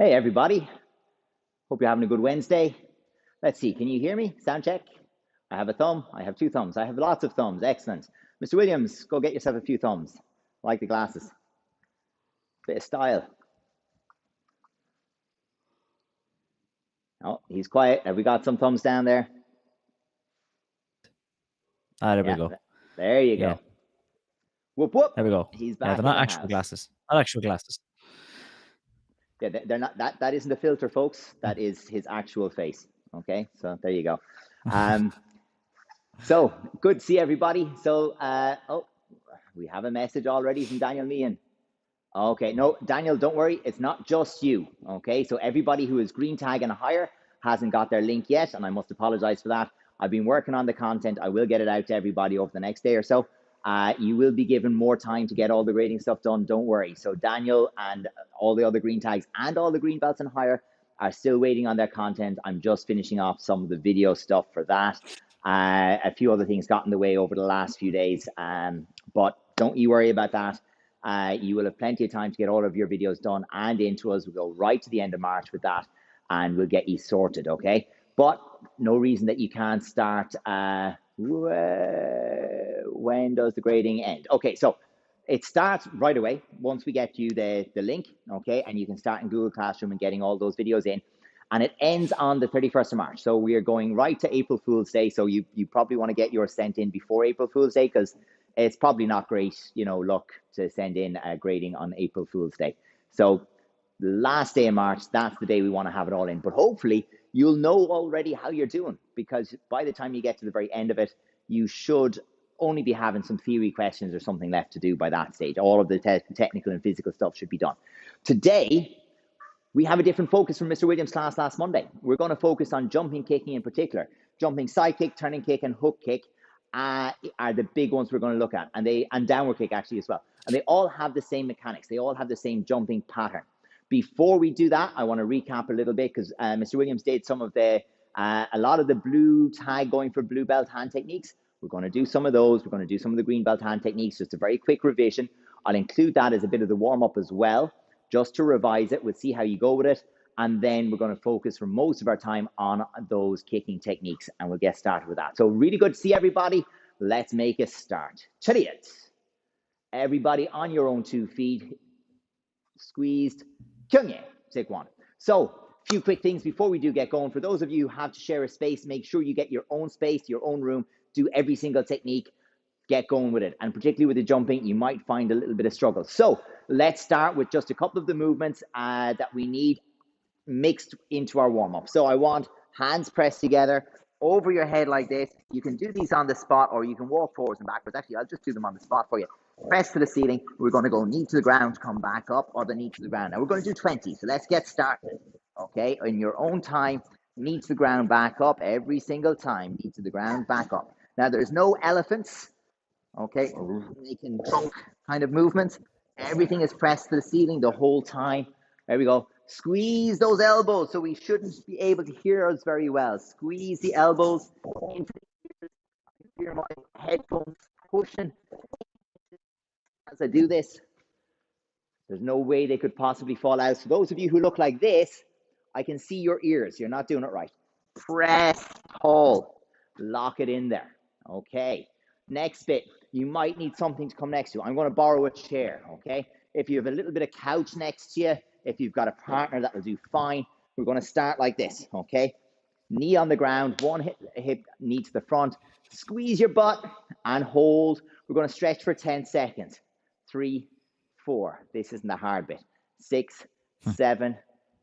Hey, everybody. Hope you're having a good Wednesday. Let's see. Can you hear me? Sound check. I have a thumb. I have two thumbs. I have lots of thumbs. Excellent. Mr. Williams, go get yourself a few thumbs. I like the glasses. Bit of style. Oh, he's quiet. Have we got some thumbs down there? There we Yeah, go. there you Yeah. go. Whoop, whoop. There we go. He's Yeah, back they're in not the actual house. glasses. Not actual glasses. Yeah, they're not. That isn't a filter, folks. That is his actual face. Okay, so there you go. So good to see everybody. So, oh, we have a message already from Daniel Meehan. Okay, no, Daniel, don't worry. It's not just you. Okay, so everybody who is green tag and higher hasn't got their link yet, and I must apologize for that. I've been working on the content. I will get it out to everybody over the next day or so. You will be given more time to get all the grading stuff done. Don't worry. So Daniel and all the other green tags and all the green belts and higher are still waiting on their content. I'm just finishing off some of the video stuff for that. A few other things got in the way over the last few days, but don't you worry about that. You will have plenty of time to get all of your videos done and into us. We'll go right to the end of March with that, and we'll get you sorted, okay? But no reason that you can't start. When does the grading end? Okay, so it starts right away once we get you the link, okay? And you can start in Google Classroom and getting all those videos in. And it ends on the 31st of March. So we are going right to April Fool's Day. So you probably want to get yours sent in before April Fool's Day, because it's probably not great, luck to send in a grading on April Fool's Day. So the last day of March, that's the day we want to have it all in. But hopefully you'll know already how you're doing, because by the time you get to the very end of it, you should only be having some theory questions or something left to do by that stage. All of the technical and physical stuff should be done. Today, we have a different focus from Mr. Williams' class last Monday. We're going to focus on jumping kicking in particular. Jumping side kick, turning kick, and hook kick are the big ones we're going to look at, and downward kick actually as well. And they all have the same mechanics. They all have the same jumping pattern. Before we do that, I want to recap a little bit, because Mr. Williams did some of a lot of the blue tag going for blue belt hand techniques. We're going to do some of those. We're going to do some of the green belt hand techniques, just a very quick revision. I'll include that as a bit of the warm-up as well, just to revise it. We'll see how you go with it. And then we're going to focus for most of our time on those kicking techniques, and we'll get started with that. So really good to see everybody. Let's make a start. Chariot. Everybody on your own 2 feet. Squeezed. Kyungye. Take one. So a few quick things before we do get going. For those of you who have to share a space, make sure you get your own space, your own room. Do every single technique. Get going with it. And particularly with the jumping, you might find a little bit of struggle. So let's start with just a couple of the movements that we need mixed into our warm-up. So I want hands pressed together over your head like this. You can do these on the spot, or you can walk forwards and backwards. Actually, I'll just do them on the spot for you. Press to the ceiling. We're going to go knee to the ground, come back up, or the knee to the ground. Now we're going to do 20. So let's get started. Okay, in your own time, knee to the ground, back up every single time. Knee to the ground, back up. Now there's no elephants. Okay, making trunk kind of movements. Everything is pressed to the ceiling the whole time. There we go. Squeeze those elbows, so we shouldn't be able to hear us very well. Squeeze the elbows into the ears. Hear my headphones pushing. As I do this, there's no way they could possibly fall out. So those of you who look like this, I can see your ears. You're not doing it right. Press, hold, lock it in there. Okay. Next bit, you might need something to come next to. I'm going to borrow a chair, okay? If you have a little bit of couch next to you, if you've got a partner, that will do fine. We're going to start like this, okay? Knee on the ground, one hip, knee to the front. Squeeze your butt and hold. We're going to stretch for 10 seconds. 3, 4. This isn't the hard bit. 6, 7,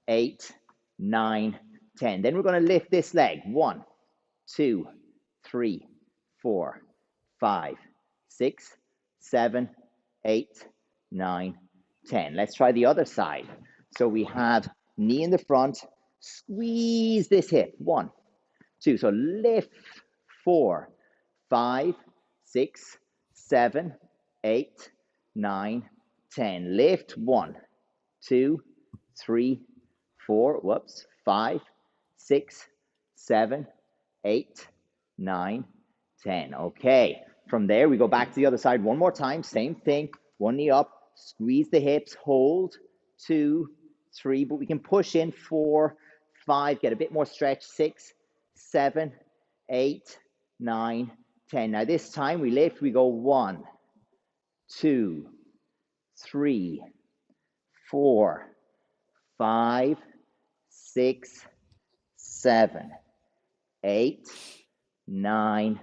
8, 9, 10. Then we're going to lift this leg. 1, 2, 3, 4, 5, 6, 7, 8, 9, 10. Let's try the other side. So we have knee in the front, squeeze this hip. 1, 2. So lift. 4, 5, 6, 7, 8, 9, 10. Lift. 1, 2, 3, 4. Whoops. 5, 6, 7, 8, 9, 10. Okay. From there, we go back to the other side one more time. Same thing. One knee up. Squeeze the hips. Hold. 2, 3, but we can push in 4, 5, get a bit more stretch, 6, 7, 8, 9, 10. Now this time we lift, we go 1, 2, 3, 4, 5, 6, 7, 8, 9,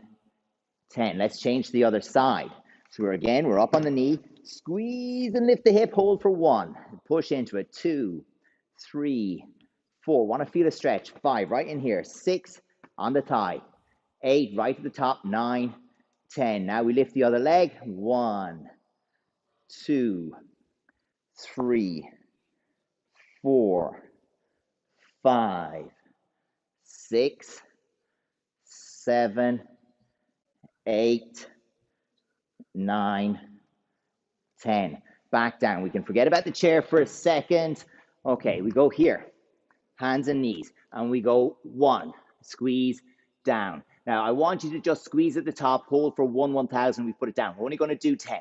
10. Let's change to the other side. So we're up on the knee, squeeze and lift the hip, hold for 1, push into it, 2, 3, 4, want to feel a stretch, 5, right in here, 6, on the thigh, 8, right at the top, 9, 10. Now we lift the other leg, 1, 2, 3, 4, 5, 6, 7, 8, 9, 10. Back down. We can forget about the chair for a second. Okay, we go here, hands and knees, and we go 1, squeeze down. Now, I want you to just squeeze at the top, hold for 1,000, we put it down. We're only going to do 10.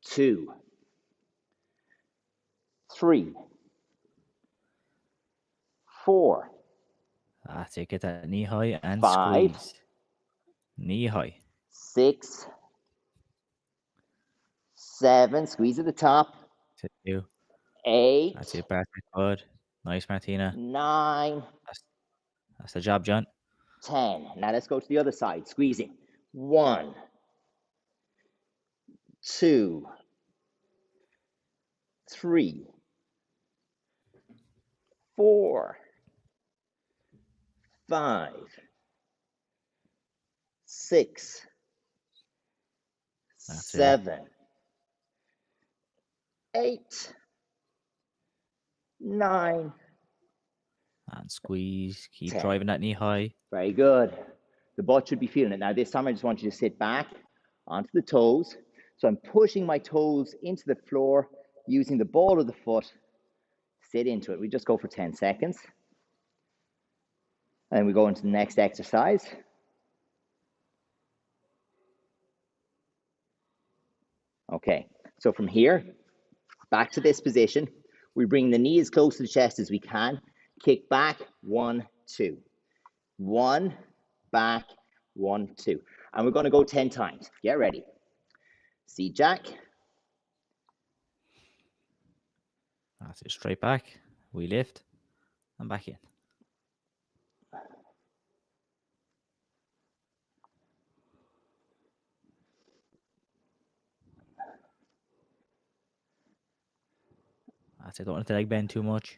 2, 3, 4. That's it. Get that knee high and 5, squeeze. Knee high. 6, 7, squeeze at the top. 2. 8. That's it, Bartek. Good. Nice, Martina. 9. That's the job, John. 10. Now let's go to the other side, squeezing. 1, 2, 3, 4, 5, 6, That's 7, 8, 9. And squeeze. Keep 10. driving that knee high. Very good. The butt should be feeling it. Now this time I just want you to sit back onto the toes. So I'm pushing my toes into the floor using the ball of the foot. Sit into it. We just go for 10 seconds. And then we go into the next exercise. Okay, so from here, back to this position. We bring the knee as close to the chest as we can. Kick back, 1, 2. 1, back, 1, 2. And we're going to go 10 times. Get ready. Seat jack. That's it. Straight back. We lift. And back in. That's it. Don't let the leg bend too much.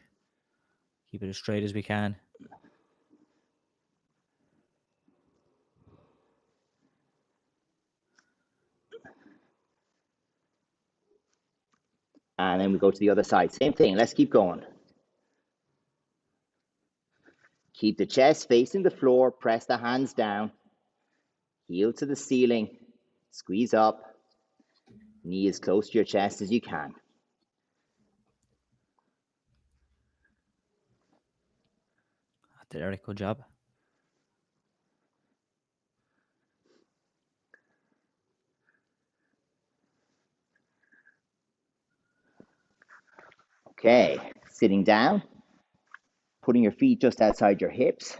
Keep it as straight as we can. And then we go to the other side. Same thing. Let's keep going. Keep the chest facing the floor. Press the hands down. Heel to the ceiling. Squeeze up. Knee as close to your chest as you can. That's it, Eric. Good job. Okay, sitting down, putting your feet just outside your hips,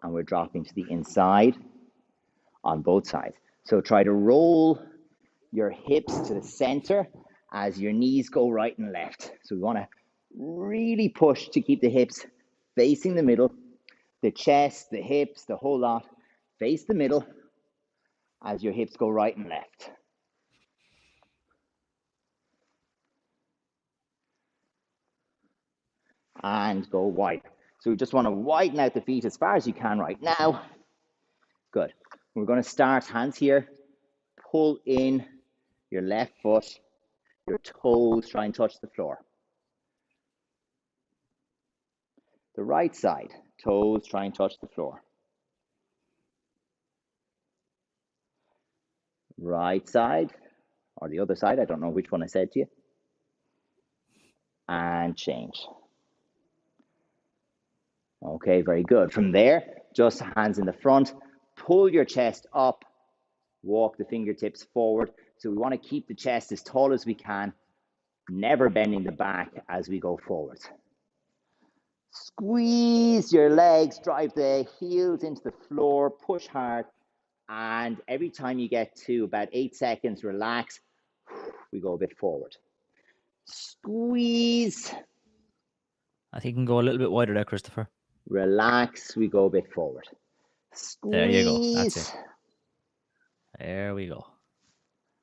and we're dropping to the inside on both sides. So try to roll your hips to the center as your knees go right and left. So we want to really push to keep the hips facing the middle, the chest, the hips, the whole lot, face the middle as your hips go right and left. And go wide. So we just want to widen out the feet as far as you can right now. Good. We're going to start hands here. Pull in your left foot. Your toes try and touch the floor. The right side, toes try and touch the floor. Right side, or the other side, I don't know which one I said to you. And change. Okay, very good. From there, just hands in the front. Pull your chest up. Walk the fingertips forward. So we want to keep the chest as tall as we can. never bending the back as we go forward. Squeeze your legs, drive the heels into the floor, push hard, and every time you get to about 8 seconds, relax, we go a bit forward. Squeeze. I think you can go a little bit wider there, Christopher. Relax, we go a bit forward. Squeeze. There you go. That's it. There we go.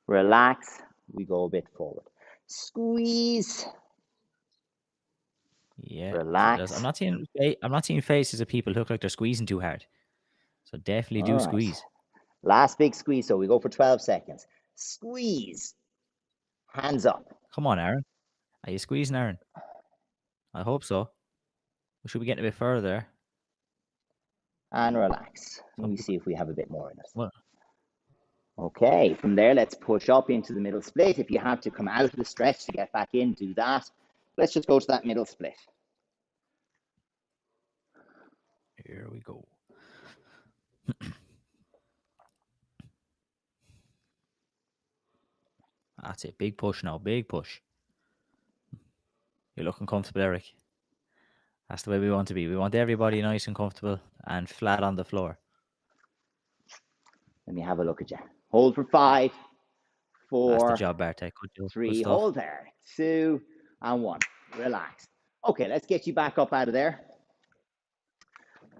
Relax, we go a bit forward. Squeeze. Yeah. Relax. So I'm not seeing faces of people who look like they're squeezing too hard. So definitely do squeeze. Last big squeeze. So we go for 12 seconds. Squeeze. Hands up. Come on, Aaron. Are you squeezing, Aaron? I hope so. We should be getting a bit further there. And relax. Let me see if we have a bit more in us. Well, okay, from there, let's push up into the middle split. If you have to come out of the stretch to get back in, do that. Let's just go to that middle split. here we go. That's it. Big push now. Big push. You're looking comfortable, Eric. That's the way we want to be. We want everybody nice and comfortable and flat on the floor. Let me have a look at you. Hold for 5, 4, That's the job, Bartek. 3, hold there. 2, and 1. Relax. Okay, let's get you back up out of there.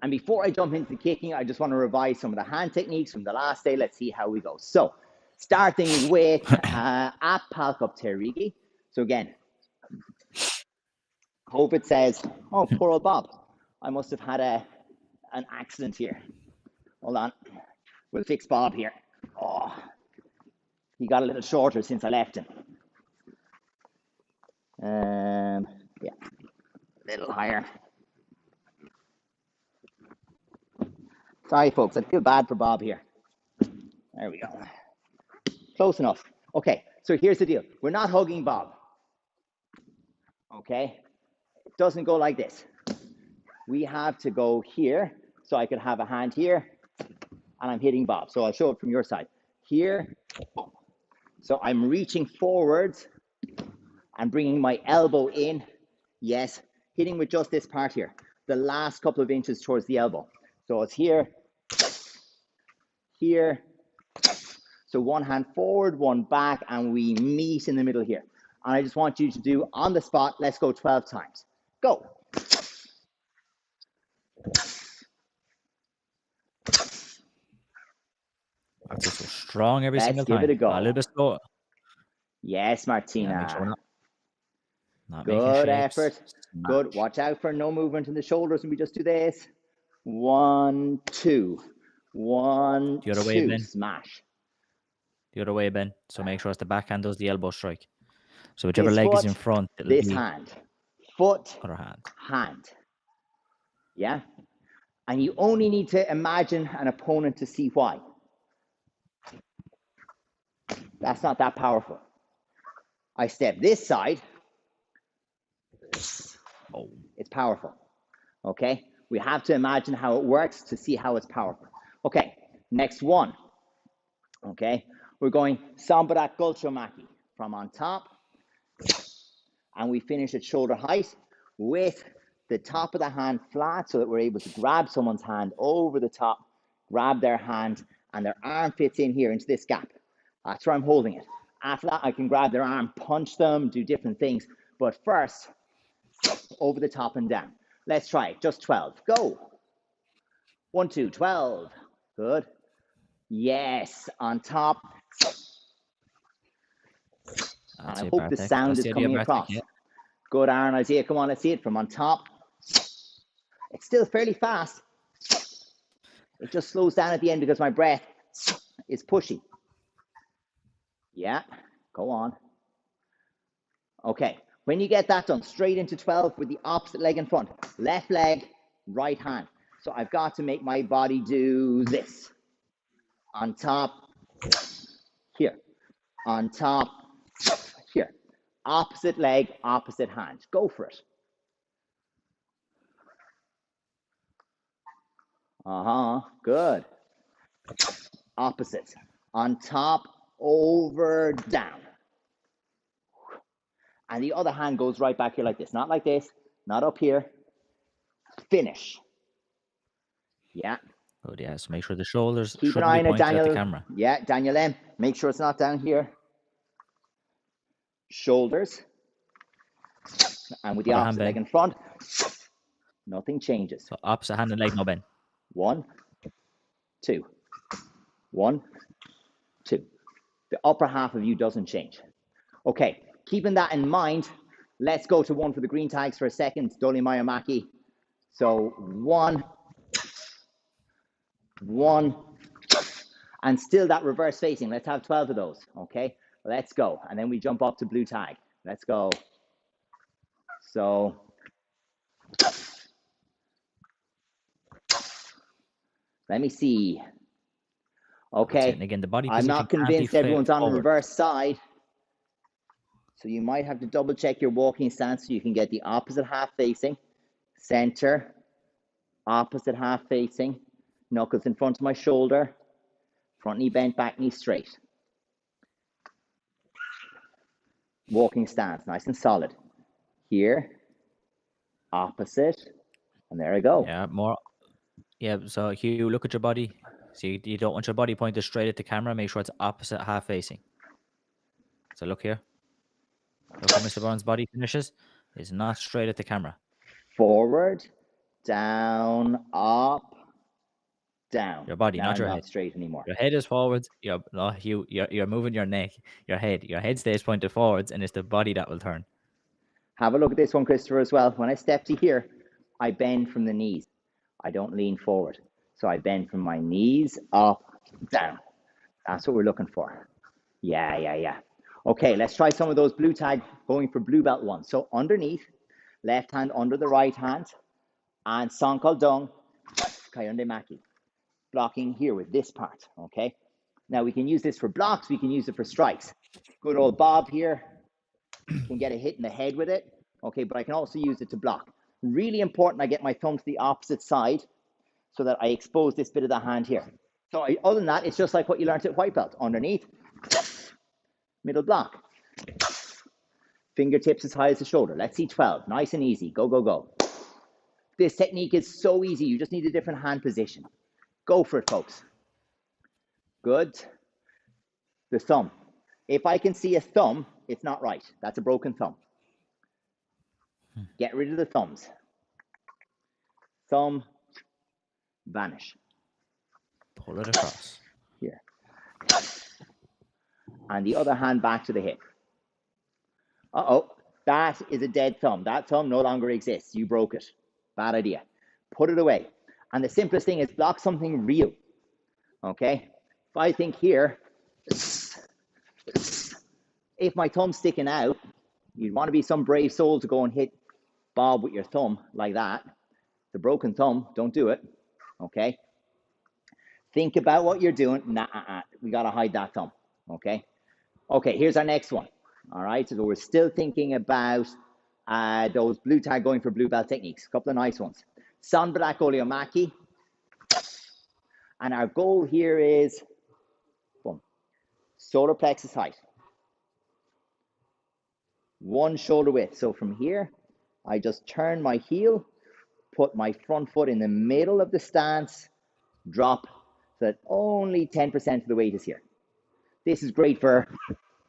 And before I jump into the kicking, I just want to revise some of the hand techniques from the last day. Let's see how we go. So, starting with Ap Palkup Terigi. So again, COVID says, oh, poor old Bob. I must have had an accident here. Hold on. We'll fix Bob here. Oh, he got a little shorter since I left him. Yeah, a little higher. Sorry, folks. I feel bad for Bob here. There we go. Close enough. Okay, so here's the deal. We're not hugging Bob. Okay? It doesn't go like this. We have to go here. So I could have a hand here, and I'm hitting Bob. So I'll show it from your side. Here. So I'm reaching forwards and bringing my elbow in. Yes, hitting with just this part here. The last couple of inches towards the elbow. So it's here, here. So one hand forward, one back, and we meet in the middle here. And I just want you to do on the spot, let's go 12 times. Go. That's just so strong every single time. Let's give it a go. A little bit slower. Yes, Martina. Yeah, make sure not good effort. Good. Watch out for no movement in the shoulders when we just do this. 1, 2. 1, the other way, Ben. Smash. The other way, Ben. So make sure it's the backhand does the elbow strike. So whichever leg is in front, it'll this be hand. Foot. Other hand. Hand. Yeah? And you only need to imagine an opponent to see why. That's not that powerful. I step this side. Oh. It's powerful. Okay? We have to imagine how it works to see how it's powerful. Okay, next one. Okay, we're going Sambarak Gulchomaki from on top. And we finish at shoulder height with the top of the hand flat so that we're able to grab someone's hand over the top, grab their hand, and their arm fits in here into this gap. That's where I'm holding it. After that, I can grab their arm, punch them, do different things. But first, over the top and down. Let's try it. Just 12. Go. 1, 2, 12. Good. Yes. On top. And I hope the sound is coming across. Yeah. Good, Aaron. I see it. Come on, let's see it from on top. It's still fairly fast. It just slows down at the end because my breath is pushy. Yeah. Go on. Okay. When you get that done, straight into 12 with the opposite leg in front. Left leg, right hand. So I've got to make my body do this. On top, here. On top, here. Opposite leg, opposite hand. Go for it. Good. Opposite. On top, over, down. And the other hand goes right back here like this. Not like this, not up here. Finish. Yeah. Good, yeah. So make sure the shoulders Keep an shouldn't eye be on it, pointed at the Daniel. camera. Yeah, Daniel M. Make sure it's not down here. Shoulders. And with the Other hand opposite leg bend. in front, nothing changes. So opposite hand and leg no bend. 1, 2. 1, 2. The upper half of you doesn't change. Okay, keeping that in mind, let's go to one for the green tags for a second. Doli Mayamaki. So 1, 1, and still that reverse facing. Let's have 12 of those. Okay, let's go. And then we jump up to blue tag. Let's go. So let me see. Okay, and again, the body I'm position not can't be convinced everyone's on the forward. reverse side. So you might have to double check your walking stance so you can get the opposite half facing, center, opposite half facing, knuckles in front of my shoulder, front knee bent, back knee straight. Walking stance, nice and solid. Here, opposite, and there I go. Yeah, more. Yeah, so Hugh, look at your body. See, you don't want your body pointed straight at the camera. Make sure it's opposite half facing. So look here. Look how Mr. Burns' body finishes. It's not straight at the camera. Forward, down, up, down. Your body, Now not I'm your not head. straight anymore. Your head is forwards. You're moving your neck. Your head stays pointed forwards, and it's the body that will turn. Have a look at this one, Christopher, as well. When I step to here, I bend from the knees. I don't lean forward. So I bend from my knees up, down. That's what we're looking for. Yeah. Okay, let's try some of those blue tag going for blue belt ones. So underneath, left hand under the right hand, and Sankal Dung, Kayonde Maki. Blocking here with this part, okay? Now we can use this for blocks, we can use it for strikes. Good old Bob here can get a hit in the head with it, okay, but I can also use it to block. Really important I get my thumb to the opposite side so that I expose this bit of the hand here. So other than that, it's just like what you learned at white belt. Underneath, middle block. Fingertips as high as the shoulder. Let's see 12. Nice and easy. Go, go, go. This technique is so easy. You just need a different hand position. Go for it, folks. Good. The thumb. If I can see a thumb, it's not right. That's a broken thumb. Get rid of the thumbs. Thumb, vanish. Pull it across. Here. And the other hand back to the hip. Uh-oh, that is a dead thumb. That thumb no longer exists. You broke it. Bad idea. Put it away. And the simplest thing is block something real. Okay? If I think here, if my thumb's sticking out, you'd want to be some brave soul to go and hit Bob with your thumb like that. The broken thumb, don't do it. Okay? Think about what you're doing. We got to hide that thumb. Okay? Okay, here's our next one. All right, so we're still thinking about those blue tag going for blue belt techniques. A couple of nice ones. San Black Oleomaki. And our goal here is, boom, solar plexus height. One shoulder width. So from here, I just turn my heel, put my front foot in the middle of the stance, drop so that only 10% of the weight is here. This is great for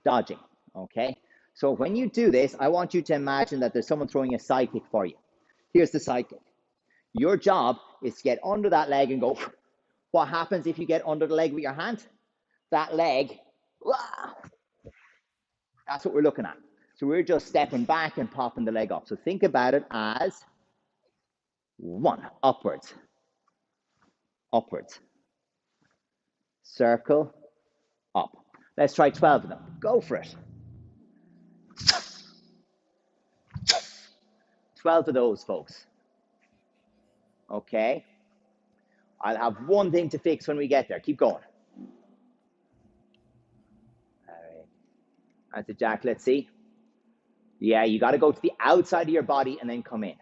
dodging, okay? So when you do this, I want you to imagine that there's someone throwing a side kick for you. Here's the side kick. Your job is to get under that leg and go. What happens if you get under the leg with your hand? That leg, that's what we're looking at. So we're just stepping back and popping the leg up. So think about it as 1, upwards, upwards, circle, up. Let's try 12 of them. Go for it. 12 of those, folks. Okay. I'll have one thing to fix when we get there. Keep going. All right. That's it, Jack. Let's see. Yeah, you got to go to the outside of your body and then come in.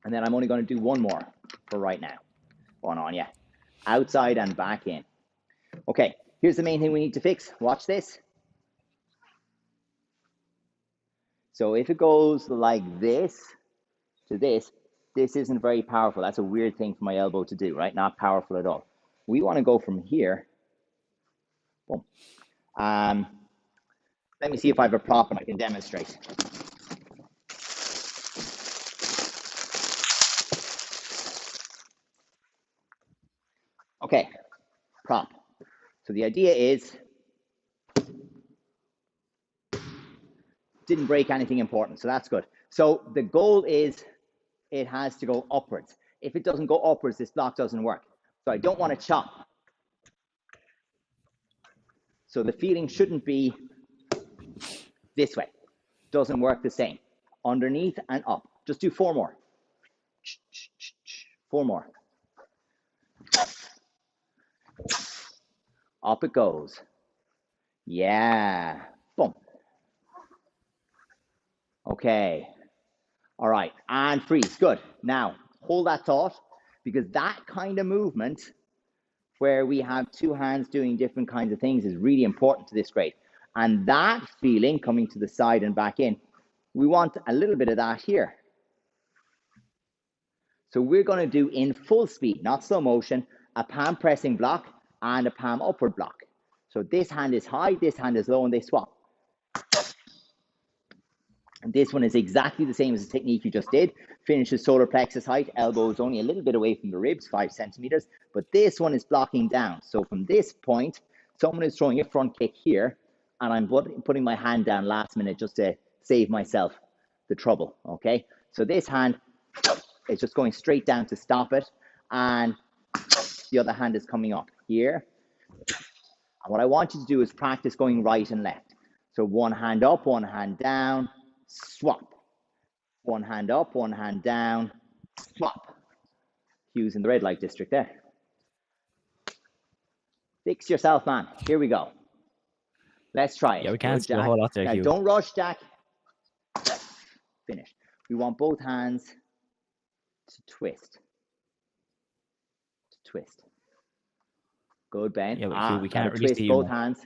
And then I'm only going to do one more for right now. Going on, yeah. Outside and back in. Okay, here's the main thing we need to fix. Watch this. So if it goes like this to this isn't very powerful. That's a weird thing for my elbow to do, right? Not powerful at all. We want to go from here. Boom. Let me see if I have a prop and I can demonstrate. Okay, prop. So the idea is, didn't break anything important, so that's good. So the goal is it has to go upwards. If it doesn't go upwards, this block doesn't work. So I don't want to chop. So the feeling shouldn't be this way. Doesn't work the same. Underneath and up. Just do 4 more. 4 more. Up it goes. Yeah. Boom. Okay. All right. And freeze. Good. Now, hold that thought, because that kind of movement where we have 2 hands doing different kinds of things is really important to this grade. And that feeling coming to the side and back in, we want a little bit of that here. So we're going to do in full speed, not slow motion, a palm pressing block and a palm upward block. So this hand is high, this hand is low, and they swap. And this one is exactly the same as the technique you just did. Finishes solar plexus height, elbows only a little bit away from the ribs, 5 centimeters. But this one is blocking down. So from this point, someone is throwing a front kick here, and I'm putting my hand down last minute just to save myself the trouble, okay? So this hand is just going straight down to stop it, and the other hand is coming up here. And what I want you to do is practice going right and left. So one hand up, one hand down, swap. One hand up, one hand down, swap. Hugh's in the red light district there. Fix yourself, man. Here we go. Let's try it. Yeah, we can't Good, see a whole lot there, now, Hugh. don't rush, Jack. Finish. We want both hands to twist. To twist. Good, Ben. Yeah, but Hugh, we can't really twist see both you. hands.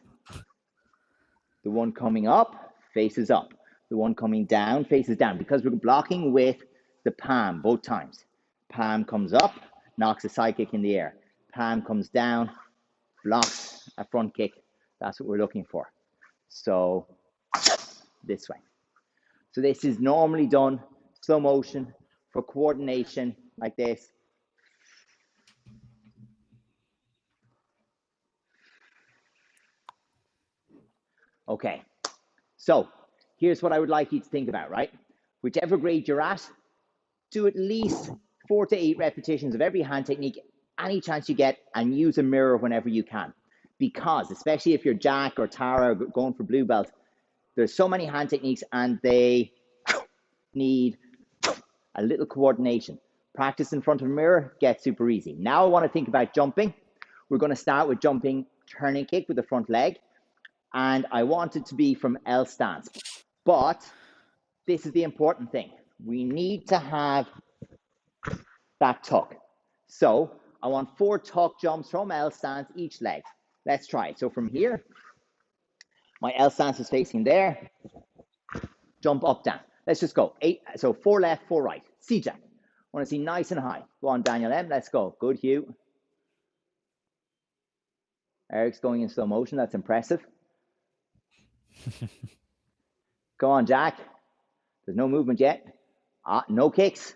The one coming up faces up. The one coming down faces down, because we're blocking with the palm both times. Palm comes up, knocks a side kick in the air. Palm comes down, blocks a front kick. That's what we're looking for. So this way. So this is normally done slow motion for coordination like this. Okay, so here's what I would like you to think about, right? Whichever grade you're at, do at least 4 to 8 repetitions of every hand technique any chance you get, and use a mirror whenever you can. Because, especially if you're Jack or Tara or going for blue belt, there's so many hand techniques and they need a little coordination. Practice in front of a mirror gets super easy. Now I want to think about jumping. We're going to start with jumping turning kick with the front leg. And I want it to be from L stance. But this is the important thing. We need to have that tuck. So I want 4 tuck jumps from L stance each leg. Let's try it. So from here, my L stance is facing there. Jump up, down. Let's just go. 8. So 4 left, 4 right. C Jack. I want to see nice and high. Go on, Daniel M. Let's go. Good, Hugh. Eric's going in slow motion. That's impressive. Go on, Jack. There's no movement yet. No kicks.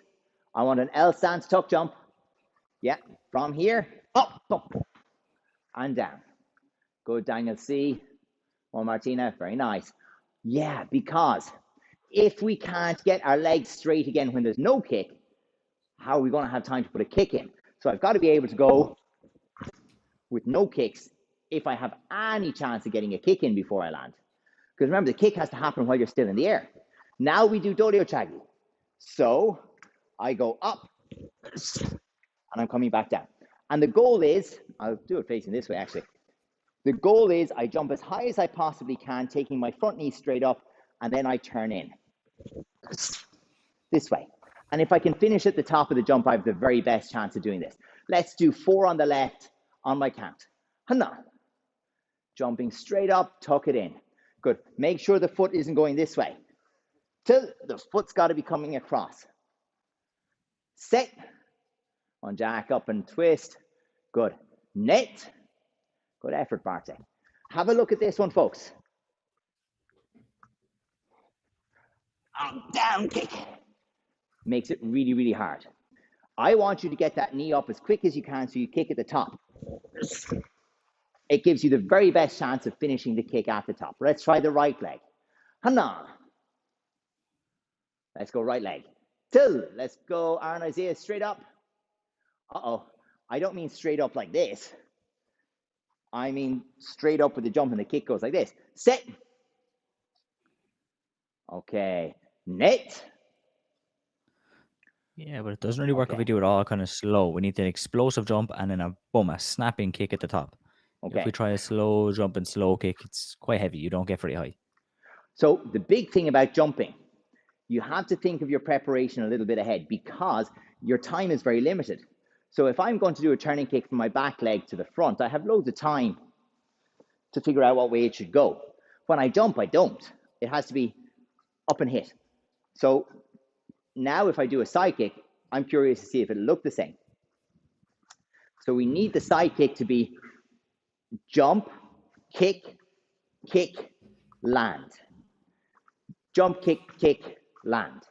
I want an L stance tuck jump. Yeah, from here, up, and down. Good, Daniel C. Or Martina, very nice. Yeah, because if we can't get our legs straight again when there's no kick, how are we going to have time to put a kick in? So I've got to be able to go with no kicks if I have any chance of getting a kick in before I land. Because remember, the kick has to happen while you're still in the air. Now we do Dorio Chagi. So I go up and I'm coming back down. And the goal is, I'll do it facing this way actually. The goal is I jump as high as I possibly can, taking my front knee straight up, and then I turn in this way. And if I can finish at the top of the jump, I have the very best chance of doing this. Let's do 4 on the left on my count. Hana. Jumping straight up, tuck it in. Good. Make sure the foot isn't going this way. till the foot's got to be coming across. Set. On jack up and twist. Good. Net. Good effort, Bartek. Have a look at this one, folks. Down kick. Makes it really, really hard. I want you to get that knee up as quick as you can so you kick at the top. It gives you the very best chance of finishing the kick at the top. Let's try the right leg. Hana. Let's go right leg. Till. Let's go, Aaron Isaiah, straight up. Uh-oh. I don't mean straight up like this. I mean straight up with the jump and the kick goes like this. Set. Okay. Net. Yeah, but it doesn't really work if we do it all kind of slow. We need an explosive jump and then a snapping kick at the top. Okay. If we try a slow jump and slow kick, it's quite heavy. You don't get very high. So the big thing about jumping, you have to think of your preparation a little bit ahead because your time is very limited. So if I'm going to do a turning kick from my back leg to the front, I have loads of time to figure out what way it should go. When I jump, I don't. It has to be up and hit. So now if I do a side kick, I'm curious to see if it'll look the same. So we need the side kick to be jump, kick, kick, land. Jump, kick, kick, land.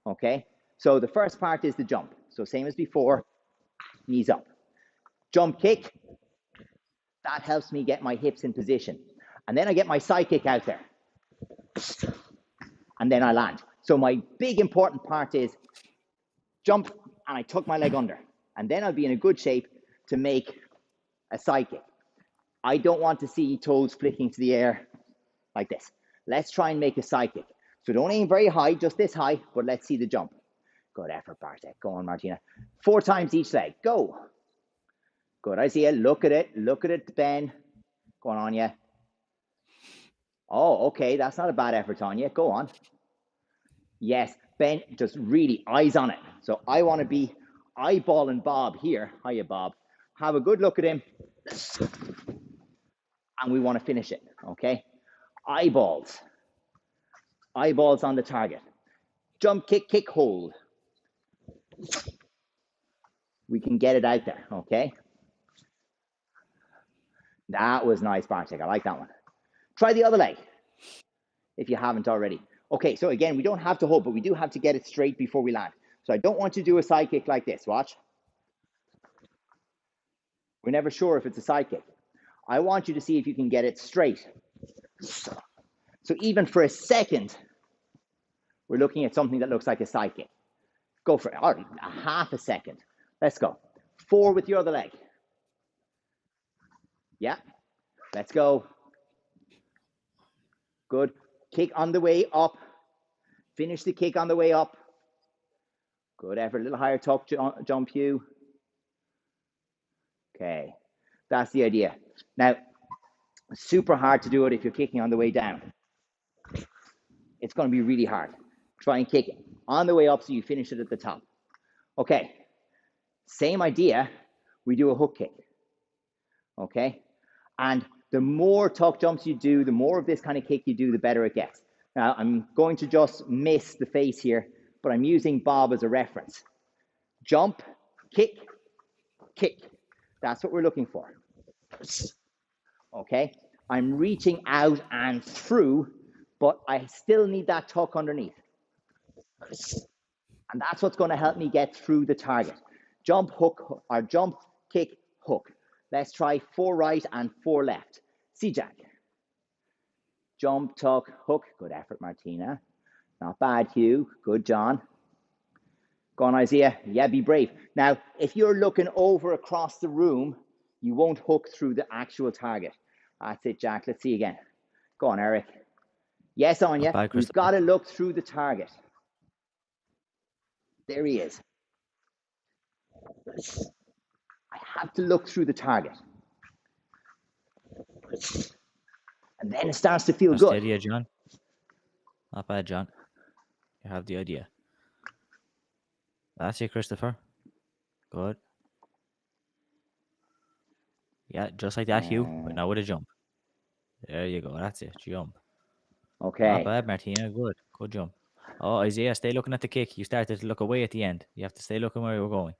Okay? So the first part is the jump. So same as before, knees up. Jump, kick. That helps me get my hips in position. And then I get my side kick out there. And then I land. So my big important part is jump and I tuck my leg under. And then I'll be in a good shape to make a side kick. I don't want to see toes flicking to the air like this. Let's try and make a side kick. So don't aim very high, just this high, but let's see the jump. Good effort, Bartek. Go on, Martina. 4 times each leg. Go. Good. I see it. Look at it. Look at it, Ben. Go on, Anya. Oh, okay. That's not a bad effort, Anya. Go on. Yes, Ben, just really eyes on it. So I want to be eyeballing Bob here. Hiya, Bob. Have a good look at him. And we want to finish it, okay? Eyeballs. Eyeballs on the target. Jump, kick, kick, hold. We can get it out there, okay? That was nice, Bartek. I like that one. Try the other leg if you haven't already. Okay, so again, we don't have to hold, but we do have to get it straight before we land. So I don't want you to do a side kick like this. Watch. We're never sure if it's a side kick. I want you to see if you can get it straight. So even for a second, we're looking at something that looks like a side kick. Go for it. All right, a half a second. Let's go. 4 with your other leg. Yeah. Let's go. Good. Kick on the way up. Finish the kick on the way up. Good effort. A little higher tuck jump you. Okay. That's the idea. Now, super hard to do it if you're kicking on the way down. It's going to be really hard. Try and kick on the way up so you finish it at the top. Okay. Same idea. We do a hook kick. Okay. And the more tuck jumps you do, the more of this kind of kick you do, the better it gets. Now, I'm going to just miss the face here, but I'm using Bob as a reference. Jump, kick, kick. That's what we're looking for. Okay? I'm reaching out and through, but I still need that tuck underneath. And that's what's going to help me get through the target. Jump, hook, or jump, kick, hook. Let's try 4 right and 4 left. See, Jack. Jump, tuck, hook. Good effort, Martina. Not bad, Hugh. Good, John. Go on, Isaiah. Yeah, be brave. Now, if you're looking over across the room, you won't hook through the actual target. That's it, Jack. Let's see again. Go on, Eric. Yes, Anya. You've got to look through the target. There he is. I have to look through the target. And then it starts to feel That's good. the idea, John. Not bad, John. You have the idea. That's it, Christopher. Good. Yeah, just like that, Hugh, but now with a jump. There you go. That's it. Jump. Okay. Not bad, Martina. Good. Good jump. Oh, Isaiah, stay looking at the kick. You started to look away at the end. You have to stay looking where you're going.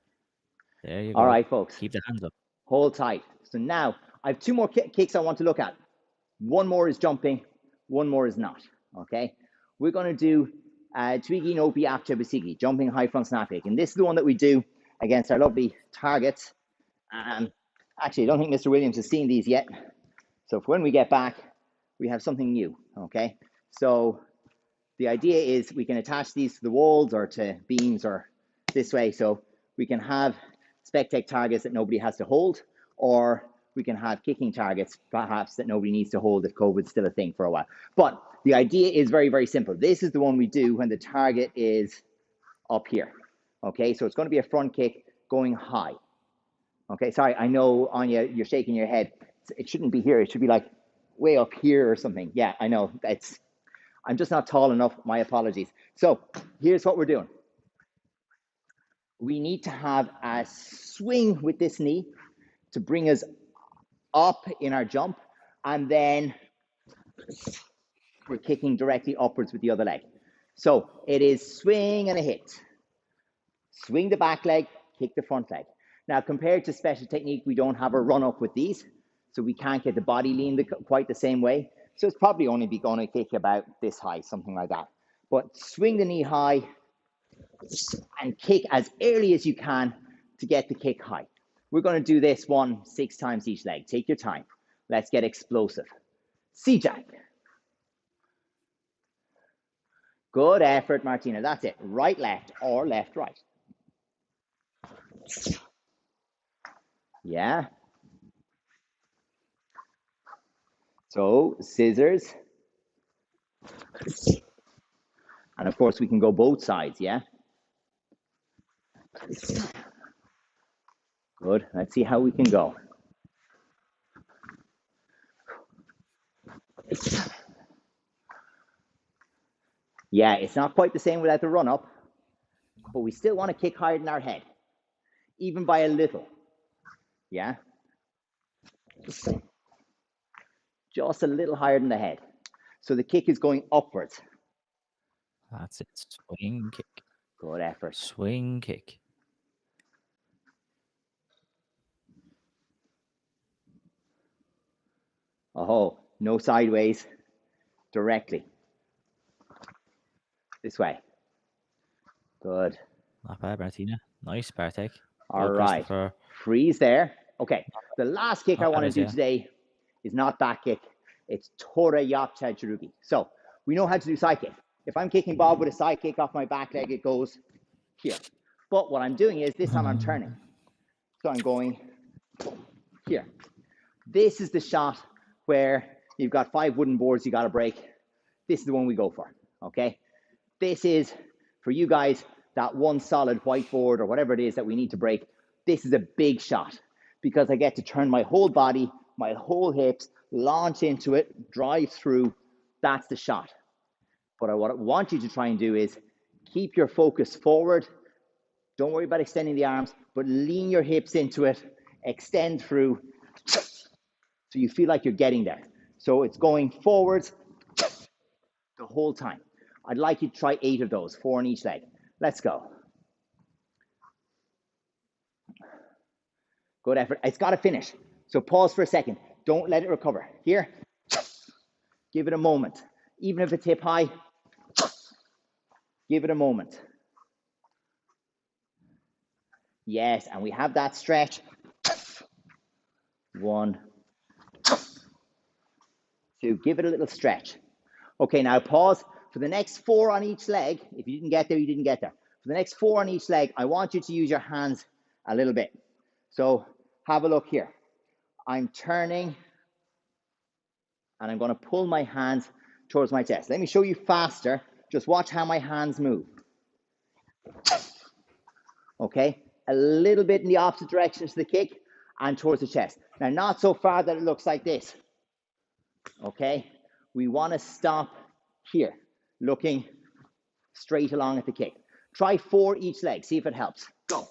There you All go. right, folks, Keep the hands up. hold tight. So now I have 2 more kicks I want to look at. One more is jumping, one more is not. Okay, we're going to do Twiggy Nopi Apcha Basigi, jumping high front snap kick. And this is the one that we do against our lovely targets. Actually, I don't think Mr. Williams has seen these yet. So for when we get back, we have something new. Okay, so the idea is we can attach these to the walls or to beams or this way. So we can have spec-tech targets that nobody has to hold, or we can have kicking targets perhaps that nobody needs to hold if COVID's still a thing for a while. But the idea is very, very simple. This is the one we do when the target is up here. Okay, so it's going to be a front kick going high. Okay, sorry, I know, Anya, you're shaking your head. It shouldn't be here. It should be like way up here or something. Yeah, I know. I'm just not tall enough. My apologies. So here's what we're doing. We need to have a swing with this knee to bring us up in our jump, and then we're kicking directly upwards with the other leg. So it is swing and a hit. Swing the back leg, kick the front leg. Now, compared to special technique, we don't have a run up with these, so we can't get the body lean quite the same way. So it's probably only going to kick about this high, something like that. But swing the knee high and kick as early as you can to get the kick high. We're going to do this one 6 times each leg. Take your time. Let's get explosive. C-Jack. Good effort, Martina. That's it. Right, left, or left, right. Yeah. So, scissors. And of course, we can go both sides, yeah? Good. Let's see how we can go. Yeah, it's not quite the same without the run up, but we still want to kick higher than our head, even by a little. Yeah? Just a little higher than the head. So the kick is going upwards. That's it. Swing kick. Good effort. Swing kick. Oh, no sideways. Directly. This way. Good. Not bad, Martina. Nice, Bartek. All right. Freeze there. Okay. The last kick I want to do today is not back kick. It's Tora Yapcha Jurugi. So we know how to do side kick. If I'm kicking Bob with a side kick off my back leg, it goes here. But what I'm doing is this time I'm turning. So I'm going here. This is the shot where you've got 5 wooden boards you got to break. This is the one we go for. Okay. This is for you guys, that one solid whiteboard or whatever it is that we need to break. This is a big shot because I get to turn my whole body, my whole hips, launch into it, drive through. That's the shot. But what I want you to try and do is keep your focus forward. Don't worry about extending the arms, but lean your hips into it, extend through, so you feel like you're getting there. So it's going forwards the whole time. I'd like you to try 8 of those, 4 on each leg. Let's go. Good effort. It's got to finish. So pause for a second. Don't let it recover. Here, give it a moment. Even if it's hip high, give it a moment. Yes, and we have that stretch. 1, 2. Give it a little stretch. Okay, now pause. For the next 4 on each leg, if you didn't get there, you didn't get there. For the next 4 on each leg, I want you to use your hands a little bit. So have a look here. I'm turning, and I'm going to pull my hands towards my chest. Let me show you faster. Just watch how my hands move. Okay, a little bit in the opposite direction to the kick and towards the chest. Now, not so far that it looks like this. Okay, we want to stop here, looking straight along at the kick. Try 4 each leg, see if it helps. Go.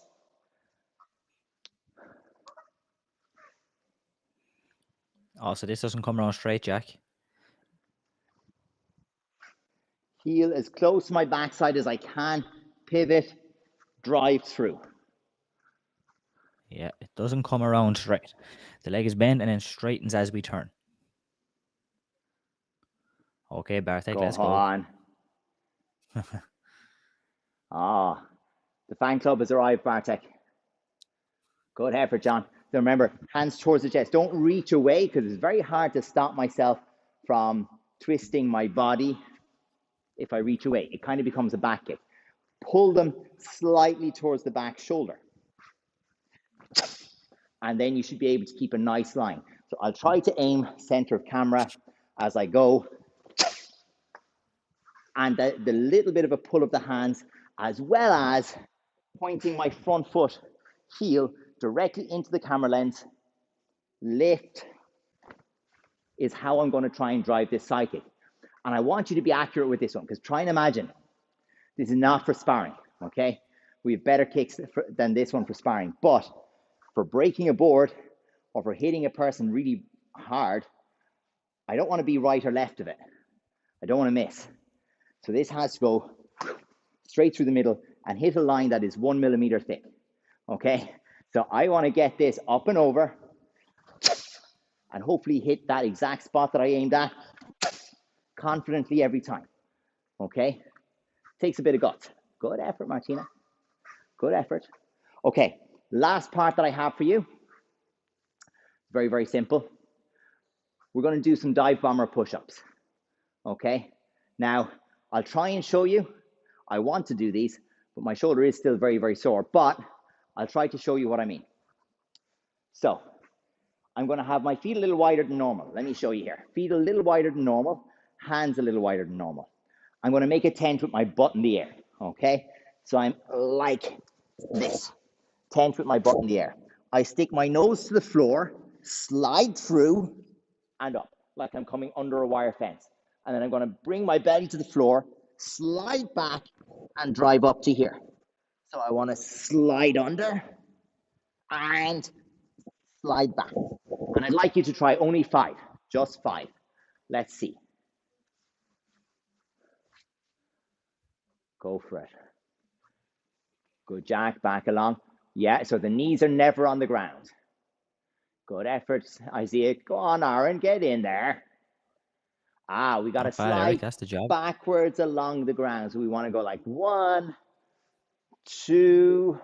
Oh, so this doesn't come around straight, Jack. Heel as close to my backside as I can. Pivot, drive through. Yeah, it doesn't come around straight. The leg is bent and then straightens as we turn. Okay, Bartek, Go let's go. on. Ah, the fan club has arrived, Bartek. Good effort, John. So remember, hands towards the chest. Don't reach away because it's very hard to stop myself from twisting my body if I reach away. It kind of becomes a back kick. Pull them slightly towards the back shoulder. And then you should be able to keep a nice line. So I'll try to aim center of camera as I go. And the little bit of a pull of the hands, as well as pointing my front foot heel directly into the camera lens. Lift is how I'm going to try and drive this side kick. And I want you to be accurate with this one, because try and imagine this is not for sparring, okay? We have better kicks than this one for sparring. But for breaking a board or for hitting a person really hard, I don't want to be right or left of it. I don't want to miss. So this has to go straight through the middle and hit a line that is 1 millimeter thick, okay? So I want to get this up and over and hopefully hit that exact spot that I aimed at confidently every time, okay? Takes a bit of guts. Good effort, Martina. Good effort. Okay, last part that I have for you. Very, very simple. We're going to do some dive bomber push-ups, okay? Now, I'll try and show you. I want to do these, but my shoulder is still very, very sore, but I'll try to show you what I mean. So, I'm going to have my feet a little wider than normal. Let me show you here. Feet a little wider than normal, hands a little wider than normal. I'm going to make a tent with my butt in the air, okay? So I'm like this, tent with my butt in the air. I stick my nose to the floor, slide through and up, like I'm coming under a wire fence. And then I'm going to bring my belly to the floor, slide back and drive up to here. So I want to slide under and slide back. And I'd like you to try only 5, just 5. Let's see. Go for it. Good, Jack, back along. Yeah, so the knees are never on the ground. Good effort, Isaiah. Go on, Aaron, get in there. Ah, we got to Not bad, Eric. slide That's the job. backwards along the ground. So we want to go like 1, 2,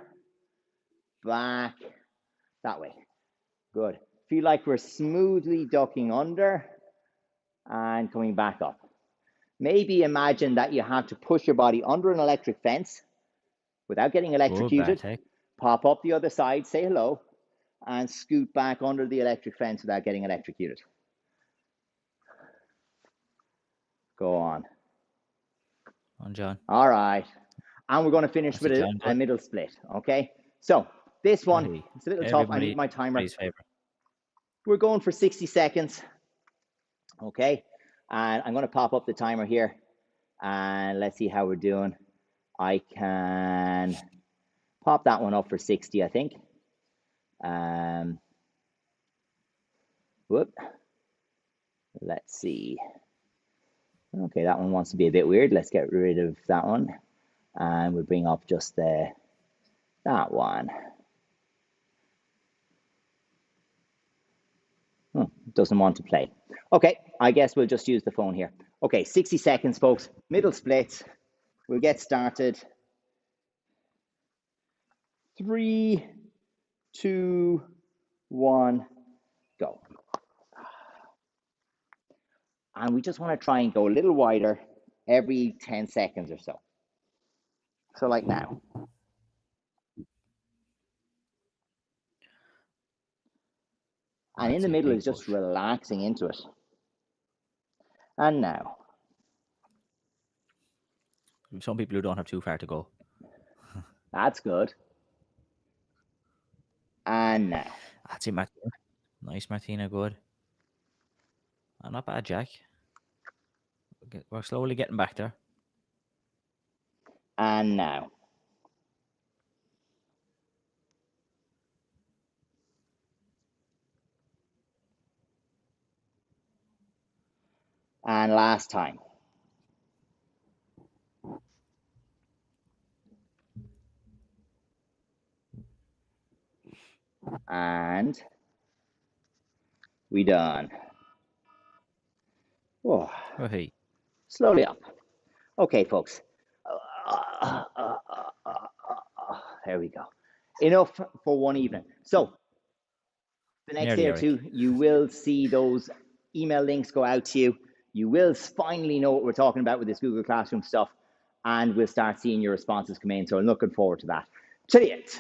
back, that way. Good. Feel like we're smoothly ducking under and coming back up. Maybe imagine that you have to push your body under an electric fence without getting Good, electrocuted. Bartek. Pop up the other side, say hello, and scoot back under the electric fence without getting electrocuted. Go on. On John. All right. And we're going to finish That's with it, John. a middle split, okay? So this one, Hey, it's a little tough. I need my timer. everybody's favorite. We're going for 60 seconds, okay? And I'm going to pop up the timer here, and let's see how we're doing. I can pop that one up for 60, I think. Whoop. Let's see. Okay, that one wants to be a bit weird. Let's get rid of that one. And we'll bring up just that one. Doesn't want to play. Okay, I guess we'll just use the phone here. Okay, 60 seconds, folks. Middle splits. We'll get started. 3, 2, 1, go. And we just want to try and go a little wider every 10 seconds or so. So like now. And in the middle is just relaxing into it. And now. Some people who don't have too far to go. That's good. And now. That's it, Martina. Nice, Martina. Good. Not bad, Jack. We're slowly getting back there. And now. And last time. And we done. Oh, Oh, hey. slowly up. Okay, folks. There we go. Enough for one evening. So the next Nearly, day or Eric. two, you will see those email links go out to you. You will finally know what we're talking about with this Google Classroom stuff, and we'll start seeing your responses come in. So I'm looking forward to that. Chiliet.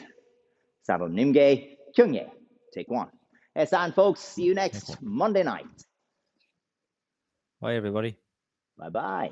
Sabam Nimge. Kyungye. Take one. Esan, folks. See you next Monday night. Bye, everybody. Bye-bye.